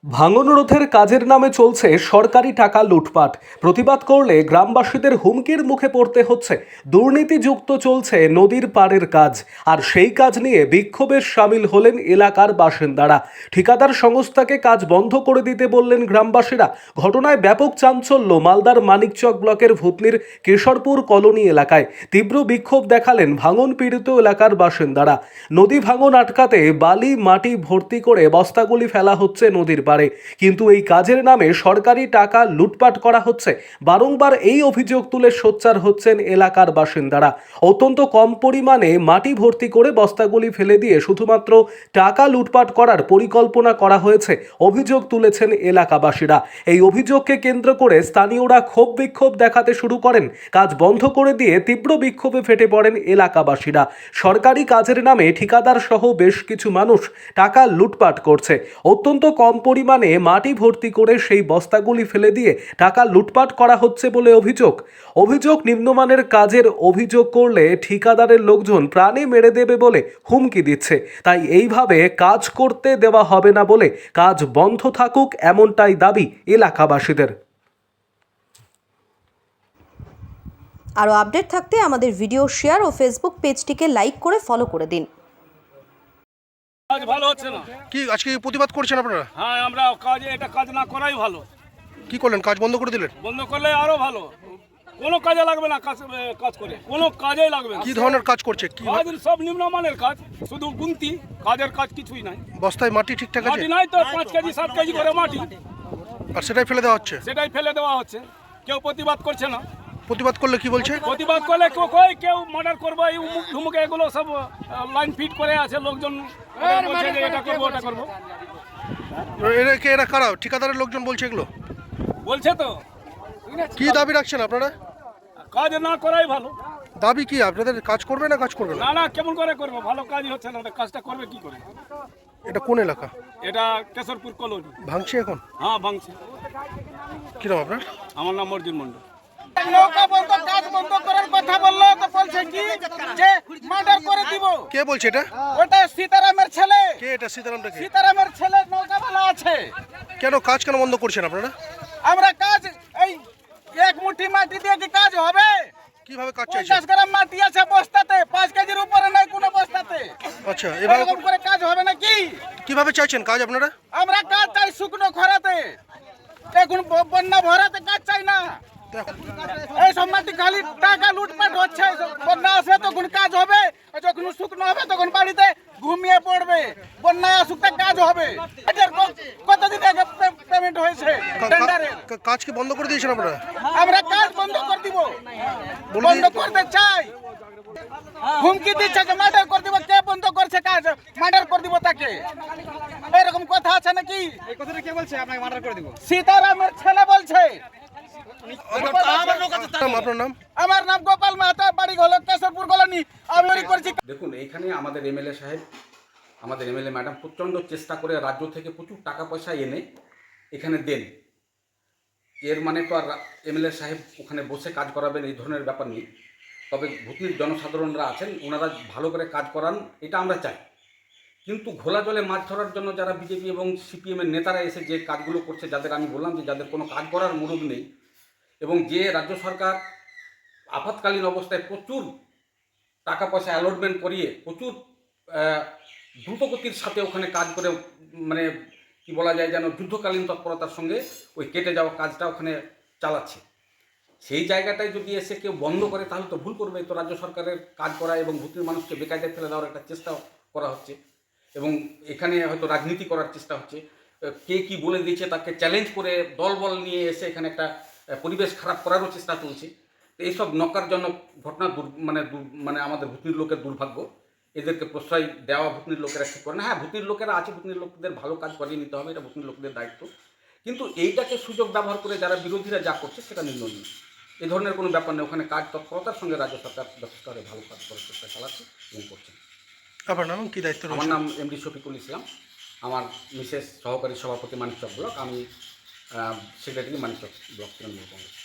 ভাঙন রোধের কাজের নামে চলছে সরকারি টাকা লুটপাট। প্রতিবাদ করলে গ্রামবাসীদের হুমকির মুখে পড়তে হচ্ছে। দুর্নীতিযুক্ত চলছে নদীর পাড়ের কাজ, আর সেই কাজ নিয়ে বিক্ষোভে সামিল হলেন এলাকার বাসিন্দারা। ঠিকাদার সংস্থাকে কাজ বন্ধ করে দিতে বললেন গ্রামবাসীরা। ঘটনায় ব্যাপক চাঞ্চল্য মালদার মানিকচক ব্লকের ভূতনির কেশরপুর কলোনি এলাকায়। তীব্র বিক্ষোভ দেখালেন ভাঙন পীড়িত এলাকার বাসিন্দারা। নদী ভাঙন আটকাতে বালি মাটি ভর্তি করে বস্তাগুলি ফেলা হচ্ছে নদীর পারে, কিন্তু এই কাজের নামে সরকারি টাকা লুটপাট করা হচ্ছে। বারংবার এই অভিযোগ তুলে সোচ্চার হচ্ছেন এলাকার বাসিন্দারা। অত্যন্ত কম পরিমাণে মাটি ভর্তি করে বস্তাগুলি ফেলে দিয়ে শুধুমাত্র টাকা লুটপাট করার পরিকল্পনা করা হয়েছে অভিযোগ তুলেছেন এলাকাবাসীরা। এই অভিযোগকে কেন্দ্র করে স্থানীয়রা ক্ষোভ বিক্ষোভ দেখাতে শুরু করেন। কাজ বন্ধ করে দিয়ে তীব্র বিক্ষোভে ফেটে পড়েন এলাকাবাসীরা। সরকারি কাজের নামে ঠিকাদার সহ বেশ কিছু মানুষ টাকা লুটপাট করছে। অত্যন্ত কম পরিমাণে মাটি ভর্তি করে সেই বস্তাগুলি ফেলে দিয়ে টাকা লুটপাট করা হচ্ছে বলে অভিযোগ নিম্নমানের কাজের অভিযোগ করলে ঠিকাদারের লোকজন প্রাণে মেরে দেবে বলে হুমকি দিচ্ছে। তাই এইভাবে কাজ করতে দেওয়া হবে না বলে কাজ বন্ধ থাকুক, এমনটাই দাবি এলাকাবাসীদের। আরও আপডেট থাকতে আমাদের ভিডিও শেয়ার ও ফেসবুক পেজটিকে লাইক করে ফলো করে দিন। কাজ ভালো হচ্ছে না। কি আজকে প্রতিবাদ করছেন আপনারা? হ্যাঁ, আমরা এটা কাজ না করাই ভালো। কি করলেন? কাজ বন্ধ করে দিলেন? বন্ধ করলে আরো ভালো। কোনো কাজে লাগবে না, কাজ করে কোনো কাজে লাগবে না। কি ধরনের কাজ করছে? কি কাজ সব নিম্নমানের কাজ, শুধু গুনতি, কাজের কাজ কিছুই নাই। বস্তায় মাটি ঠিকঠাক আছে? মাটি নাই তো 5 কেজি 7 কেজি করে মাটি, আর সেটাই ফেলে দেওয়া হচ্ছে? সেটাই ফেলে দেওয়া হচ্ছে। কেউ প্রতিবাদ করছে না। প্রতিবাদ করলে কি বলছে? প্রতিবাদ করলে কেউ মার্ডার করবো, এই উমুক ধুমুকে এগুলো সব লাইন ফিট করে আছে লোকজন, বলছে যে এটা করবো ওটা করবো। এরা কারা? ঠিকাদারের লোকজন বলছে এগুলো? বলছে তো। কি দাবি রাখছেন আপনারা? কাজ না করাই ভালো। দাবি কি আপনাদের? কাজ করবে না কাজ করবে না? না, কেমন করে করবো? ভালো কাজই হচ্ছে না, কাজটা করবে কি করে? এটা কোন এলাকা? এটা কেশরপুর কলোনি। ভাঙছে এখন? হ্যাঁ, ভাঙছে। কি নাম আপনার? আমার নাম অর্জুন মন্ডল। নৌকা বন্ধ, কাজ বন্ধ করার কথা বললো তো বলছে কি যে মার্ডার করে দিব। কে বলছে এটা? ওটা সীতারামের ছেলে। কে এটা? সীতারামটা কে? সীতারামের ছেলে নৌকাওয়ালা আছে। কেন কাজ কেন বন্ধ করছেন আপনারা? আমরা কাজ এই এক মুঠি মাটি দিয়ে কি কাজ হবে? কিভাবে কাজ চাইছেন? 50 গ্রাম মাটি আছে বস্তাতে, 5 কেজির উপরে নাই কোনো বস্তাতে। আচ্ছা, এভাবে এরকম করে কাজ হবে নাকি? কিভাবে চাইছেন কাজ আপনারা? আমরা কাজ চাই শুকনো খরাতে, এখন বন্যা ভরাতে কাজ চাই না। এই সব মাটি খালি টাকা লুটপাট হচ্ছে। বন্যা আসবে তখন কাজ হবে, যখন শুকনো হবে তখন বাড়িতে ঘুমিয়ে পড়বে। বন্যা আসুক কাজ হবে। কতদিন আগে পেমেন্ট হয়েছে টেন্ডারে? কাজ কি বন্ধ করে দিয়েছেন আপনারা? আমরা কাজ বন্ধ করে দিব, বন্ধ করতে চাই। হুমকি দিচ্ছে যে মার্ডার করে দিব। কে বন্ধ করছে কাজ? মার্ডার করে দিব তাকে। এরকম কথা আছে নাকি? এই কথাটা কে বলছে আপনাকে মার্ডার করে দিব? সীতারামের ছেলে বলছে। আপনার নাম? আমার নাম গোপাল মাহাতো, বাড়ি হলো কেশরপুর কলোনি। আমি করছি। দেখুন, এইখানে আমাদের এমএলএ সাহেব, আমাদের এমএলএ ম্যাডাম প্রচণ্ড চেষ্টা করে রাজ্য থেকে প্রচুর টাকা পয়সা এনে এখানে দেন। এর মানে তো আর এমএলএ সাহেব ওখানে বসে কাজ করাবেন এই ধরনের ব্যাপার নেই। তবে ভূতনির জনসাধারণরা আছেন, ওনারা ভালো করে কাজ করান, এটা আমরা চাই। কিন্তু ঘোলা জলে মাছ ধরার জন্য যারা বিজেপি এবং সিপিএমের নেতারা এসে যে কাজগুলো করছে, যাদের আমি বললাম যে যাদের কোনো কাজ করার মুরুদ নেই, এবং যে রাজ্য সরকার আপাতকালীন অবস্থায় প্রচুর টাকা পয়সা অ্যালটমেন্ট করিয়ে প্রচুর দ্রুতগতির সাথে ওখানে কাজ করে, মানে কি বলা যায় যেন যুদ্ধকালীন তৎপরতার সঙ্গে ওই কেটে যাওয়া কাজটা ওখানে চালাচ্ছে। সেই জায়গাটায় যদি এসে কেউ বন্ধ করে তাহলে তো ভুল করবে। তো রাজ্য সরকারের কাজ করা এবং ভূতনির মানুষকে বেকায়দায় ফেলে দেওয়ার একটা চেষ্টা করা হচ্ছে, এবং এখানে হয়তো রাজনীতি করার চেষ্টা হচ্ছে। কে কি বলে দিয়েছে তাকে চ্যালেঞ্জ করে দলবল নিয়ে এসে এখানে একটা পরিবেশ খারাপ করারও চেষ্টা চলছে। তো এইসব নকারজনক ঘটনা মানে আমাদের ভূতনির লোকের দুর্ভাগ্য। এদেরকে প্রশ্রয় দেওয়া ভূতনির লোকেরা ঠিক করে না। হ্যাঁ, ভূতনির লোকেরা আছে, ভূতনির লোকদের ভালো কাজ করিয়ে নিতে হবে, এটা ভূতনির লোকদের দায়িত্ব। কিন্তু এইটাকে সুযোগ ব্যবহার করে যারা বিরোধীরা যা করছে সেটা নিন্দনীয়। এই ধরনের কোনো ব্যাপার নেই। ওখানে কাজ তৎপরতার সঙ্গে রাজ্য সরকার যথেষ্ট ভালো কাজ করার চেষ্টা চালাচ্ছে এবং করছে। আপনার নাম কি? দায়িত্ব? আমার নাম এমডি শফিকুল ইসলাম। আমার মিসেস সহকারী সভাপতি মানিকচক ব্লক, আমি সেক্রেটারি মানিকচক ব্লক তৃণমূল কংগ্রেস।